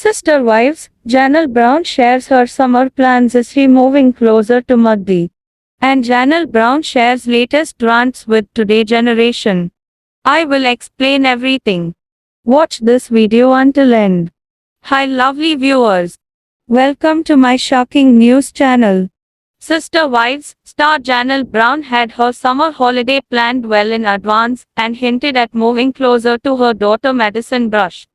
Sister wives, Janelle Brown shares her summer plans as she moving closer to Maddi. And Janelle Brown shares latest rants with Today Generation. I will explain everything. Watch this video until end. Hi lovely viewers. Welcome to my shocking news channel. Sister wives, star Janelle Brown had her summer holiday planned well in advance and hinted at moving closer to her daughter Madison Brush.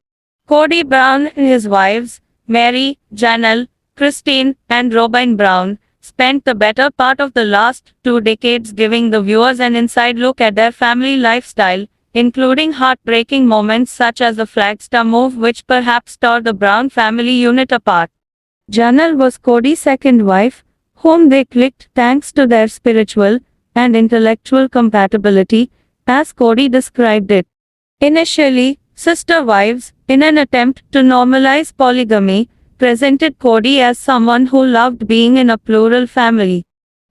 Kody Brown and his wives, Mary, Janelle, Christine, and Robyn Brown, spent the better part of the last 2 decades giving the viewers an inside look at their family lifestyle, including heartbreaking moments such as the Flagstaff move which perhaps tore the Brown family unit apart. Janelle was Kody's second wife, whom they clicked thanks to their spiritual and intellectual compatibility, as Kody described it. Initially, sister wives, in an attempt to normalize polygamy, presented Kody as someone who loved being in a plural family.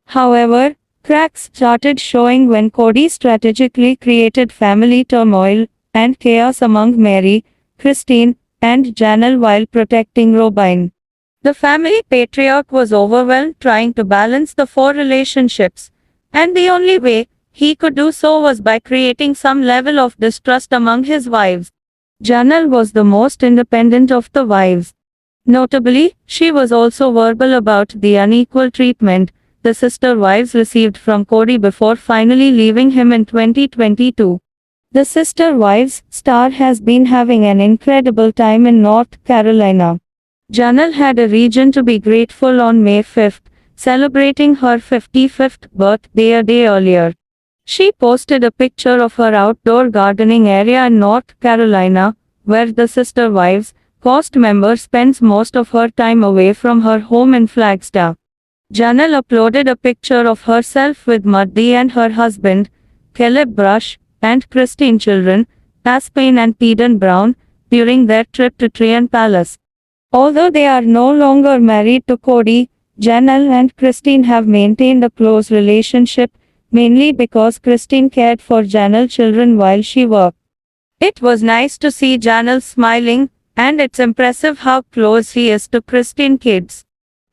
However, cracks started showing when Kody strategically created family turmoil and chaos among Mary, Christine, and Janelle while protecting Robyn. The family patriarch was overwhelmed trying to balance the 4 relationships, and the only way he could do so was by creating some level of distrust among his wives. Janelle was the most independent of the wives. Notably, she was also verbal about the unequal treatment the sister wives received from Kody before finally leaving him in 2022. The Sister Wives star has been having an incredible time in North Carolina. Janelle had a reason to be grateful on May 5th, celebrating her 55th birthday a day earlier. She posted a picture of her outdoor gardening area in North Carolina, where the Sister Wives cast member spends most of her time away from her home in Flagstaff. Janelle uploaded a picture of herself with Maddi and her husband, Caleb Brush, and Christine children, Aspen and Peden Brown, during their trip to Tryon Palace. Although they are no longer married to Kody, Janelle and Christine have maintained a close relationship, mainly because Christine cared for Janelle's children while she worked. It was nice to see Janelle smiling, and it's impressive how close he is to Christine's kids.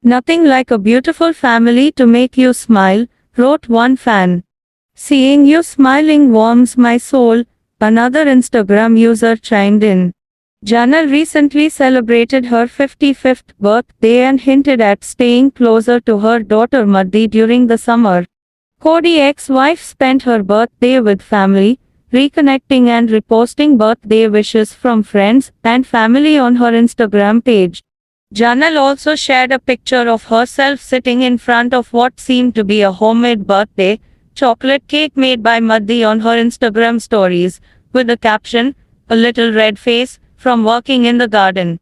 Nothing like a beautiful family to make you smile, wrote one fan. Seeing you smiling warms my soul, another Instagram user chimed in. Janelle recently celebrated her 55th birthday and hinted at staying closer to her daughter Maddi during the summer. Kody's ex-wife spent her birthday with family, reconnecting and reposting birthday wishes from friends and family on her Instagram page. Janelle also shared a picture of herself sitting in front of what seemed to be a homemade birthday chocolate cake made by Maddi on her Instagram stories, with the caption, "A little red face, from working in the garden."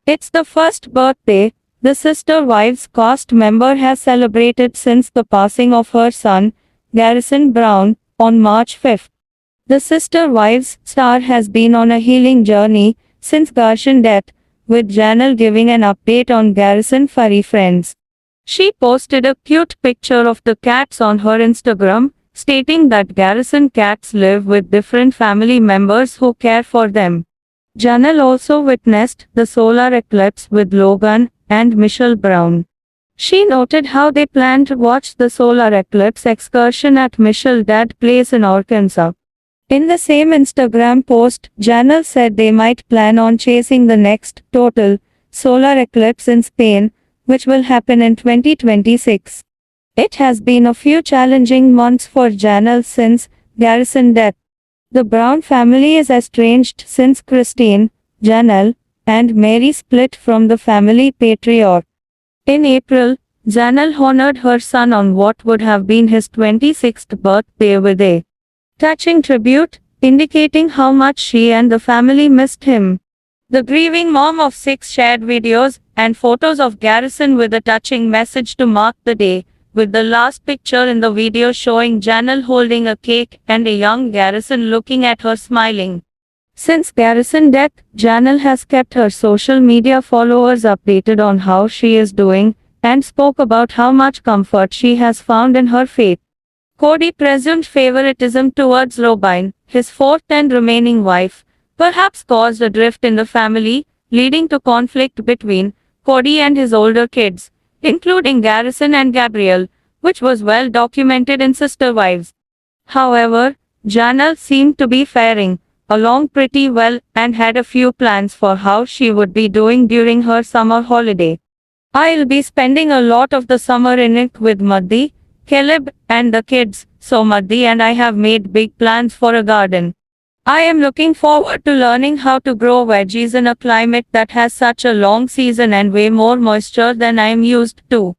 It's the first birthday the Sister Wives cast member has celebrated since the passing of her son, Garrison Brown, on March 5th. The Sister Wives star has been on a healing journey since Garson's death, with Janelle giving an update on Garrison's furry friends. She posted a cute picture of the cats on her Instagram, stating that Garrison cats live with different family members who care for them. Janelle also witnessed the solar eclipse with Logan and Michelle Brown. She noted how they plan to watch the solar eclipse excursion at Michelle's dad's place in Arkansas. In the same Instagram post, Janelle said they might plan on chasing the next total solar eclipse in Spain, which will happen in 2026. It has been a few challenging months for Janelle since Garrison's death. The Brown family is estranged since Christine, Janelle, and Mary split from the family patriarch. In April, Janelle honored her son on what would have been his 26th birthday with a touching tribute, indicating how much she and the family missed him. The grieving mom of 6 shared videos and photos of Garrison with a touching message to mark the day, with the last picture in the video showing Janelle holding a cake and a young Garrison looking at her smiling. Since Garrison's death, Janelle has kept her social media followers updated on how she is doing, and spoke about how much comfort she has found in her faith. Kody presumed favoritism towards Robyn, his fourth and remaining wife, perhaps caused a rift in the family, leading to conflict between Cody and his older kids, including Garrison and Gabriel, which was well documented in Sister Wives. However, Janelle seemed to be faring along pretty well and had a few plans for how she would be doing during her summer holiday. I'll be spending a lot of the summer in it with Madhi, Caleb, and the kids, so Madhi and I have made big plans for a garden. I am looking forward to learning how to grow veggies in a climate that has such a long season and way more moisture than I am used to.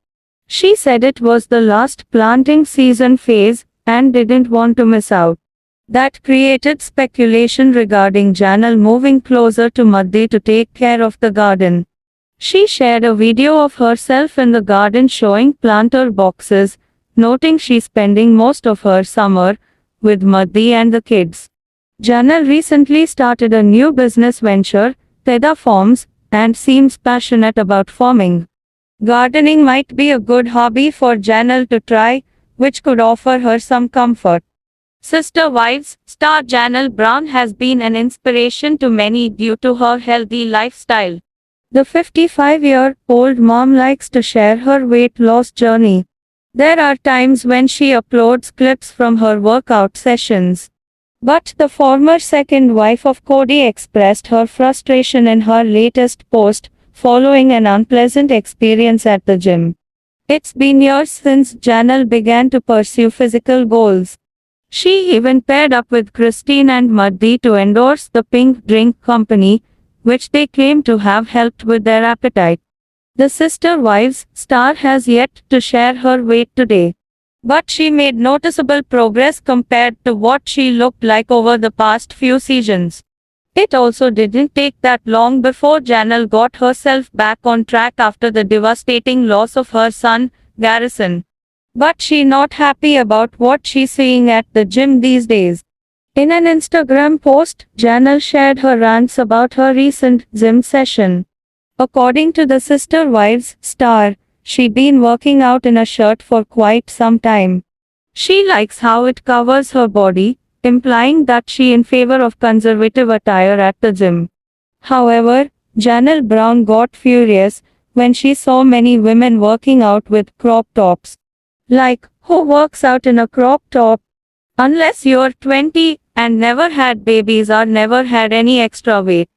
She said it was the last planting season phase and didn't want to miss out. That created speculation regarding Janelle moving closer to Madhi to take care of the garden. She shared a video of herself in the garden showing planter boxes, noting she's spending most of her summer with Madhi and the kids. Janelle recently started a new business venture, Teda Farms, and seems passionate about farming. Gardening might be a good hobby for Janelle to try, which could offer her some comfort. Sister Wives star Janelle Brown has been an inspiration to many due to her healthy lifestyle. The 55-year-old mom likes to share her weight loss journey. There are times when she uploads clips from her workout sessions. But the former second wife of Cody expressed her frustration in her latest post, following an unpleasant experience at the gym. It's been years since Janelle began to pursue physical goals. She even paired up with Christine and Madhi to endorse the Pink Drink Company, which they claim to have helped with their appetite. The Sister Wives star has yet to share her weight today. But she made noticeable progress compared to what she looked like over the past few seasons. It also didn't take that long before Janelle got herself back on track after the devastating loss of her son, Garrison. But she's not happy about what she's seeing at the gym these days. In an Instagram post, Janelle shared her rants about her recent gym session. According to the Sister Wives star, she'd been working out in a shirt for quite some time. She likes how it covers her body, implying that she in favor of conservative attire at the gym. However, Janelle Brown got furious when she saw many women working out with crop tops. Like, who works out in a crop top? Unless you're 20 and never had babies or never had any extra weight.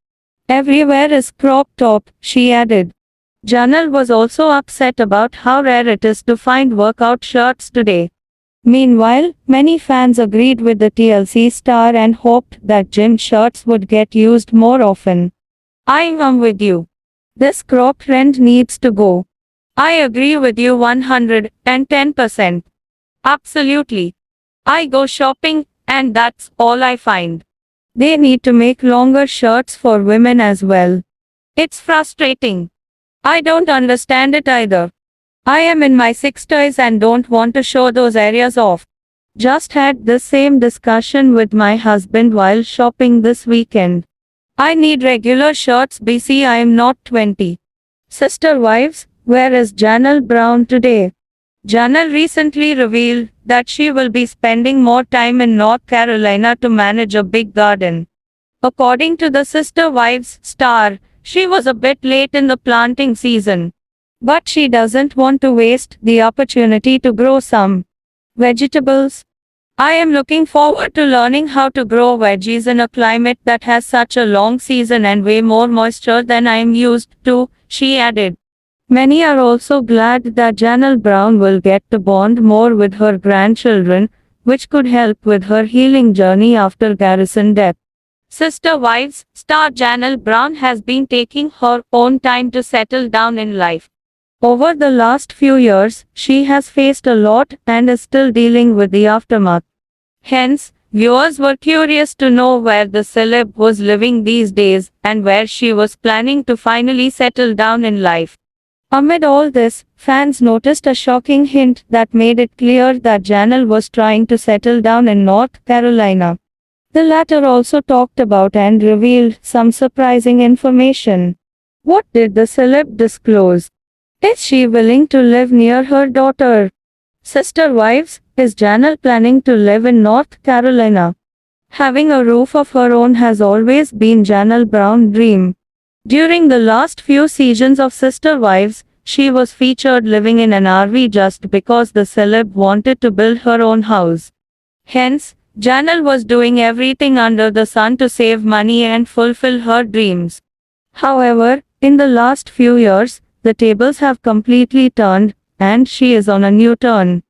Everywhere is crop top, she added. Janelle was also upset about how rare it is to find workout shirts today. Meanwhile, many fans agreed with the TLC star and hoped that gym shirts would get used more often. I'm with you. This crop trend needs to go. I agree with you 110%. Absolutely. I go shopping, and that's all I find. They need to make longer shirts for women as well. It's frustrating. I don't understand it either. I am in my 60s and don't want to show those areas off. Just had the same discussion with my husband while shopping this weekend. I need regular shirts BC I am not 20. Sister Wives, where is Janelle Brown today? Janelle recently revealed that she will be spending more time in North Carolina to manage a big garden. According to the Sister Wives star, she was a bit late in the planting season. But she doesn't want to waste the opportunity to grow some vegetables. I am looking forward to learning how to grow veggies in a climate that has such a long season and way more moisture than I am used to, she added. Many are also glad that Janelle Brown will get to bond more with her grandchildren, which could help with her healing journey after Garrison's death. Sister Wives star Janelle Brown has been taking her own time to settle down in life. Over the last few years, she has faced a lot and is still dealing with the aftermath. Hence, viewers were curious to know where the celeb was living these days and where she was planning to finally settle down in life. Amid all this, fans noticed a shocking hint that made it clear that Janelle was trying to settle down in North Carolina. The latter also talked about and revealed some surprising information. What did the celeb disclose? Is she willing to live near her daughter? Sister Wives, is Janelle planning to live in North Carolina? Having a roof of her own has always been Janelle Brown's dream. During the last few seasons of Sister Wives, she was featured living in an RV just because the celeb wanted to build her own house. Hence, Janelle was doing everything under the sun to save money and fulfill her dreams. However, in the last few years, the tables have completely turned, and she is on a new turn.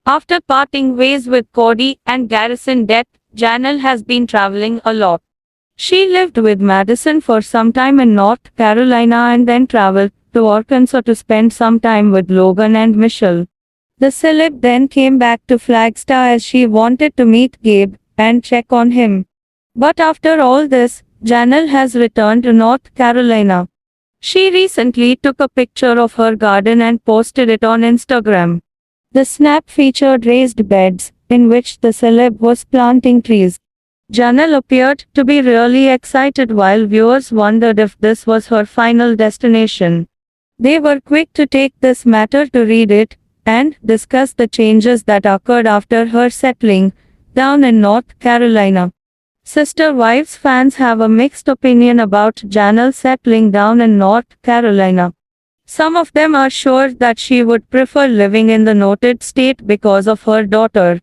After parting ways with Cody and Garrison Death, Janelle has been traveling a lot. She lived with Madison for some time in North Carolina and then traveled to Arkansas to spend some time with Logan and Michelle. The celeb then came back to Flagstaff as she wanted to meet Gabe and check on him. But after all this, Janelle has returned to North Carolina. She recently took a picture of her garden and posted it on Instagram. The snap featured raised beds, in which the celeb was planting trees. Janelle appeared to be really excited while viewers wondered if this was her final destination. They were quick to take this matter to read it, and discuss the changes that occurred after her settling down in North Carolina. Sister Wives fans have a mixed opinion about Janelle settling down in North Carolina. Some of them are sure that she would prefer living in the noted state because of her daughter.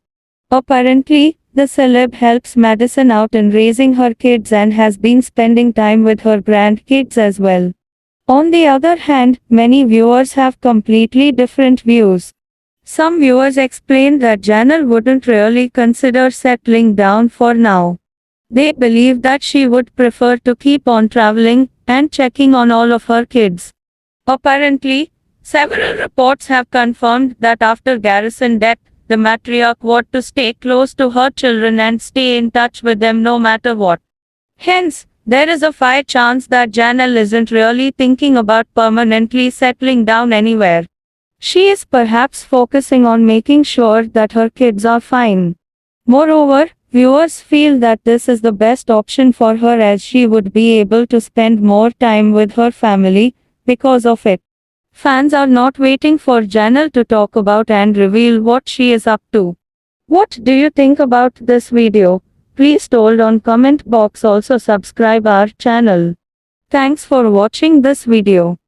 Apparently, the celeb helps Madison out in raising her kids and has been spending time with her grandkids as well. On the other hand, many viewers have completely different views. Some viewers explained that Janelle wouldn't really consider settling down for now. They believe that she would prefer to keep on traveling and checking on all of her kids. Apparently, several reports have confirmed that after Garrison's death, the matriarch wanted to stay close to her children and stay in touch with them no matter what. Hence, there is a fair chance that Janelle isn't really thinking about permanently settling down anywhere. She is perhaps focusing on making sure that her kids are fine. Moreover, viewers feel that this is the best option for her as she would be able to spend more time with her family because of it. Fans are not waiting for Janelle to talk about and reveal what she is up to. What do you think about this video? Please told on comment box. Also subscribe our channel. Thanks for watching this video.